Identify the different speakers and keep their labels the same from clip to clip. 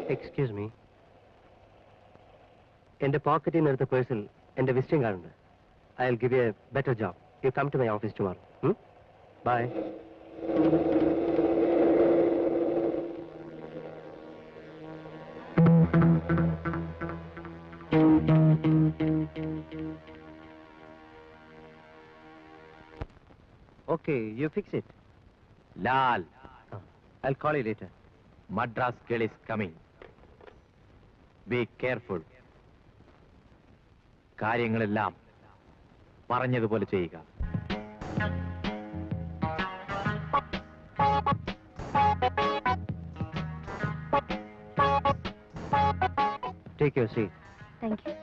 Speaker 1: Excuse me. In the pocket in the parcel and the visiting card. I'll give you a better job. You come to my office tomorrow. Bye. Okay, you fix it.
Speaker 2: Lal,
Speaker 1: I'll call you later.
Speaker 2: Madras girl is coming. Be careful. കാര്യങ്ങളെല്ലാം പറഞ്ഞതുപോലെ ചെയ്യുക.
Speaker 1: Take your seat.
Speaker 3: Thank you.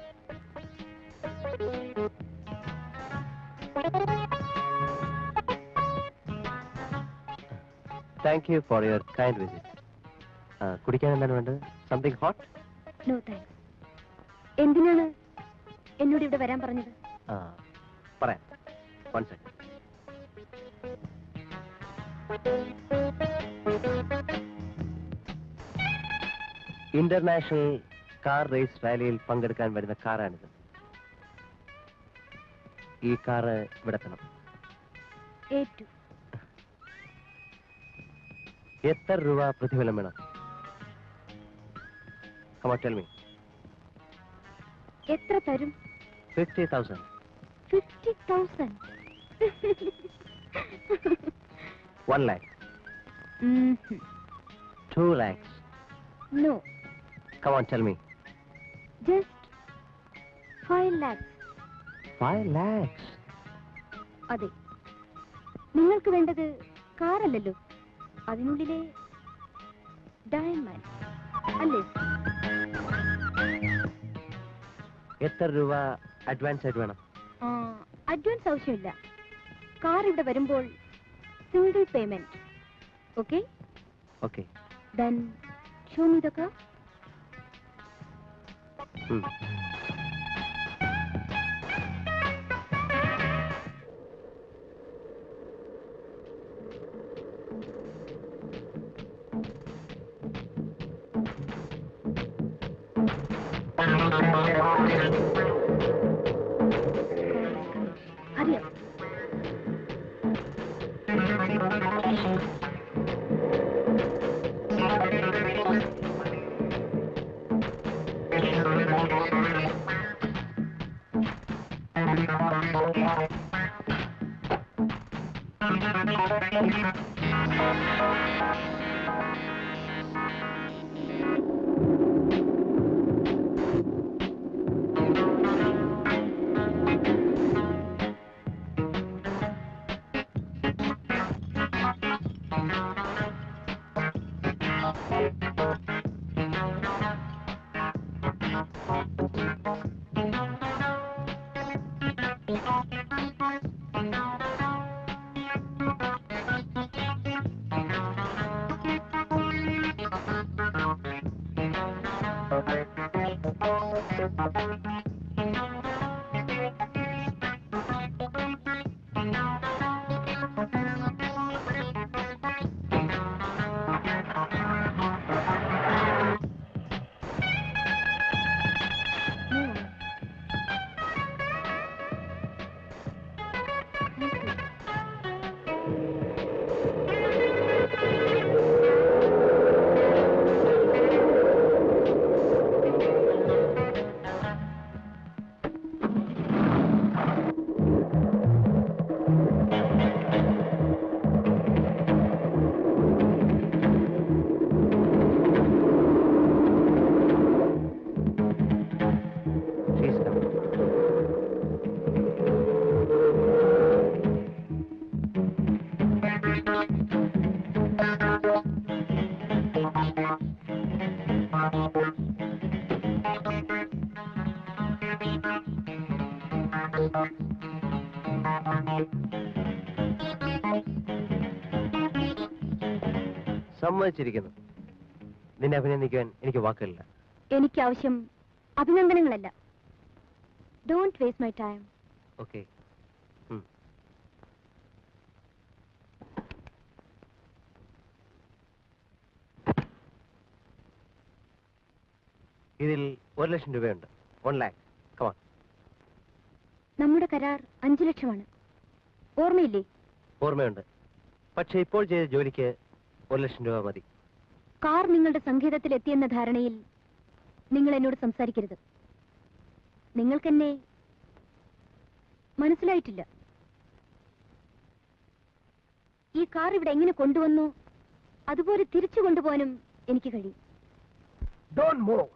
Speaker 1: Thank you for your kind visit. കുടിക്കാൻ എന്താണ് വേണ്ടത്? Something hot?
Speaker 3: No thanks. എന്തിനാണ് എന്നോട് ഇവിടെ വരാൻ പറഞ്ഞത്?
Speaker 1: പറയാം. One second. International car race റാലിയിൽ പങ്കെടുക്കാൻ വരുന്ന കാറാണിത്. ഈ കാറ് ഇവിടെ എത്തണം.
Speaker 3: ഏറ്റു.
Speaker 1: എത്ര രൂപ പ്രതിഫലം വേണം? Come on, tell me.
Speaker 3: എത്ര തരും?
Speaker 1: 50,000.
Speaker 3: 50,000.
Speaker 1: 1 lakh. 2 lakhs.
Speaker 3: No.
Speaker 1: Come on, tell me.
Speaker 3: Just 5 lakhs.
Speaker 1: 5 lakhs.
Speaker 3: അതെ. നിങ്ങൾക്ക് വേണ്ടത് കാറല്ലല്ലോ, അതിനുള്ളിലെ ഡയമണ്ട് അല്ലേ?
Speaker 1: എത്ര രൂപ അഡ്വാൻസ് ആയിട്ട് വേണം?
Speaker 3: അഡ്വാൻസ് ആവശ്യമില്ല. കാർ ഇവിടെ വരുമ്പോൾ single payment. Okay?
Speaker 1: Okay.
Speaker 3: Then show me the car. Hurry up.
Speaker 1: സമ്മതിച്ചിരിക്കുന്നു. നിന്നെ അഭിനന്ദിക്കാൻ എനിക്ക് വാക്കുകളില്ല.
Speaker 3: എനിക്ക് ആവശ്യം അഭിനന്ദനങ്ങളല്ല. Don't waste my time.
Speaker 1: Okay. ഇതിൽ 1 ലക്ഷം രൂപയുണ്ട്. 1 lakh. കമാൺ.
Speaker 3: നമ്മുടെ കരാർ 5 ലക്ഷമാണ്. ഓർമ്മയില്ലേ?
Speaker 1: ഓർമ്മയുണ്ട്. പക്ഷെ ഇപ്പോൾ ചെയ്ത ജോലിക്ക് 1 ലക്ഷം രൂപ മതി.
Speaker 3: കാർ നിങ്ങളുടെ സങ്കേതത്തിൽ എത്തിയെന്ന ധാരണയിൽ നിങ്ങൾ എന്നോട് സംസാരിക്കരുത്. നിങ്ങൾക്കെന്നെ മനസ്സിലായിട്ടില്ല. ഈ കാർ ഇവിടെ എങ്ങനെ കൊണ്ടുവന്നു അതുപോലെ തിരിച്ചു കൊണ്ടുപോകാനും എനിക്ക് കഴിയും.
Speaker 1: Don't move.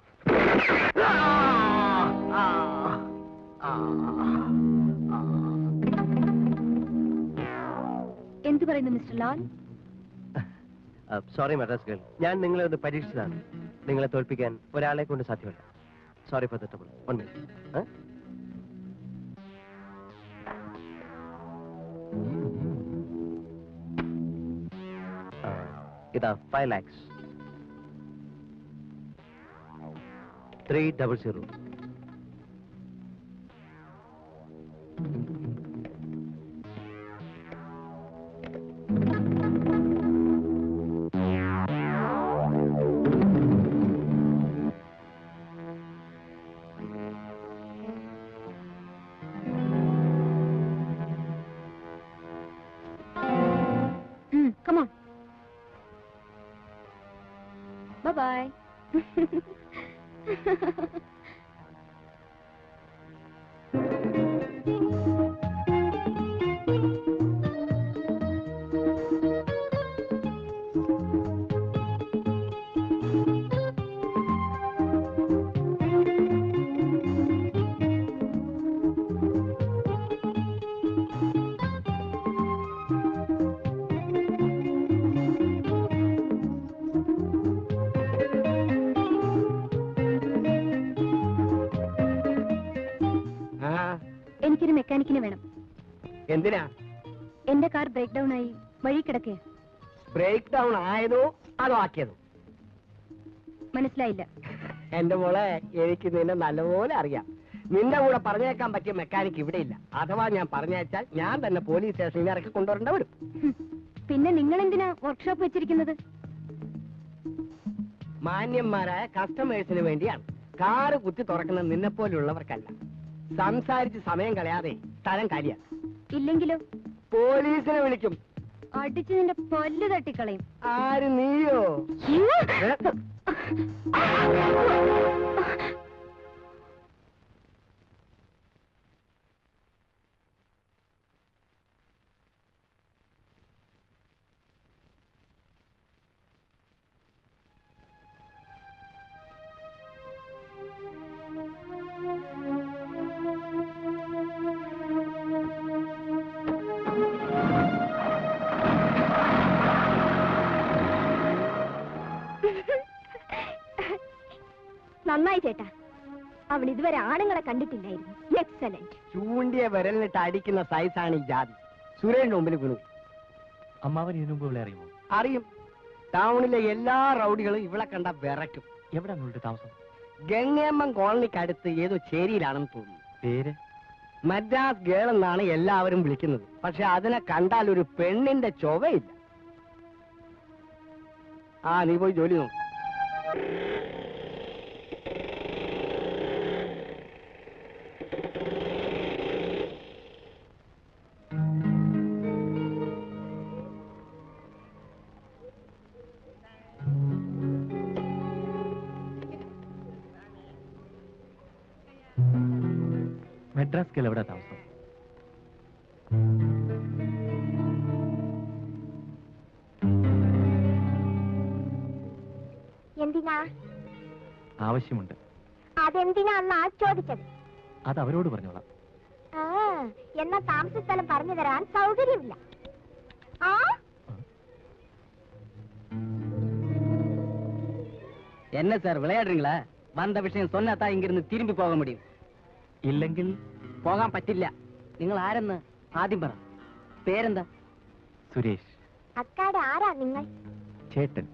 Speaker 3: എന്തു പറയുന്നു mister Lal?
Speaker 1: Sorry Madras girl, ഞാൻ നിങ്ങളെ ഒന്ന് പരീക്ഷിച്ചതാണ്. നിങ്ങളെ തോൽപ്പിക്കാൻ ഒരാളെ കൊണ്ട് സാധ്യമല്ല. Sorry for the trouble. 1 minute. ഇതാ 5 lakhs. 300.
Speaker 3: Come on. Bye-bye. എനിക്കൊരു മെക്കാനിക്കിനെ വേണം.
Speaker 4: എന്തിനാ?
Speaker 3: എന്റെ കാർ ബ്രേക്ക് ഡൗൺ ആയി വഴി കിടക്കേ.
Speaker 4: ബ്രേക്ക് ഡൗൺ ആയതോ അതോ ആക്കിയതോ?
Speaker 3: മനസ്സിലായില്ല.
Speaker 4: എന്റെ മോളെ, എനിക്ക് നിന്നെ നല്ലപോലെ അറിയാം. നിന്റെ കൂടെ പറഞ്ഞേക്കാൻ പറ്റിയ മെക്കാനിക്ക് ഇവിടെ ഇല്ല. അഥവാ ഞാൻ പറഞ്ഞയച്ചാൽ ഞാൻ തന്നെ പോലീസ് സ്റ്റേഷനിൽ ഇറക്കി കൊണ്ടുവരേണ്ട വരും.
Speaker 3: പിന്നെ നിങ്ങൾ എന്തിനാ വർക്ക്ഷോപ്പ് വെച്ചിരിക്കുന്നത്?
Speaker 4: മാന്യന്മാരായ കസ്റ്റമേഴ്സിന് വേണ്ടിയാണ്. കാറ് കുത്തി തുറക്കുന്ന നിന്നെ പോലുള്ളവർക്കല്ല. സംസാരിച്ച് സമയം കളയാതെ സ്ഥലം കാലിയാണ്.
Speaker 3: ഇല്ലെങ്കിലോ?
Speaker 4: പോലീസിനെ വിളിക്കും.
Speaker 3: അടിച്ച് നിന്റെ പല്ല് തട്ടിക്കളയും.
Speaker 4: ആര്, നീയോ?
Speaker 3: നന്നായി ചേട്ടാ. അവൾ ഇതുവരെ ആണുങ്ങളെ കണ്ടിട്ടില്ലായിരുന്നു. എക്സലന്റ്.
Speaker 4: ചൂണ്ടിയ വിരലിനിട്ട് അടിക്കുന്ന സൈസാണ് ഈ ജാതി. സുരേഷിന്റെ മുമ്പിൽ വീണു.
Speaker 2: അമ്മാവൻ ഇതിനു മുമ്പ് ഇവിടെ അറിയുമോ?
Speaker 4: അറിയും. ടൗണിലെ എല്ലാ റൗഡികളും ഇവളെ കണ്ട വിറയ്ക്കും.
Speaker 2: എവിടെ നിങ്ങളുടെ താമസം?
Speaker 4: ഗംഗയമ്മൻ കോളനിക്ക് അടുത്ത് ഏതോ ചേരിയിലാണെന്ന് തോന്നുന്നു.
Speaker 2: പേര്?
Speaker 4: മദ്രാസ് ഗേൾ എന്നാണ് എല്ലാവരും വിളിക്കുന്നത്. പക്ഷെ അതിനെ കണ്ടാൽ ഒരു പെണ്ണിന്റെ ചൊവയില്ല. നീ പോയി ജോലി നോക്ക്.
Speaker 2: മദ്രാസ് എവിടെ താമസം?
Speaker 3: എന്തിനാ?
Speaker 2: ആവശ്യമുണ്ട്.
Speaker 3: അതെന്തിനാ ചോദിച്ചത്?
Speaker 2: അത് അവരോട് പറഞ്ഞോളാം.
Speaker 3: എന്നാ താമസ സ്ഥലം പറഞ്ഞു തരാൻ സൗകര്യമില്ല.
Speaker 4: என்ன சார் விளையாடுறீங்களா? வந்த விஷயம் சொன்னாதா இங்கிருந்து திரும்பி போக முடியும்.
Speaker 2: ഇല്ലെങ്കിൽ
Speaker 4: പോകാൻ പറ്റില്ല. നിങ്ങൾ ആരെന്ന് ആദ്യം പറ. പേരെന്താ?
Speaker 2: സുരേഷ്.
Speaker 3: അക്കാടെ ആരാ നിങ്ങൾ?
Speaker 2: ചേട്ടൻ.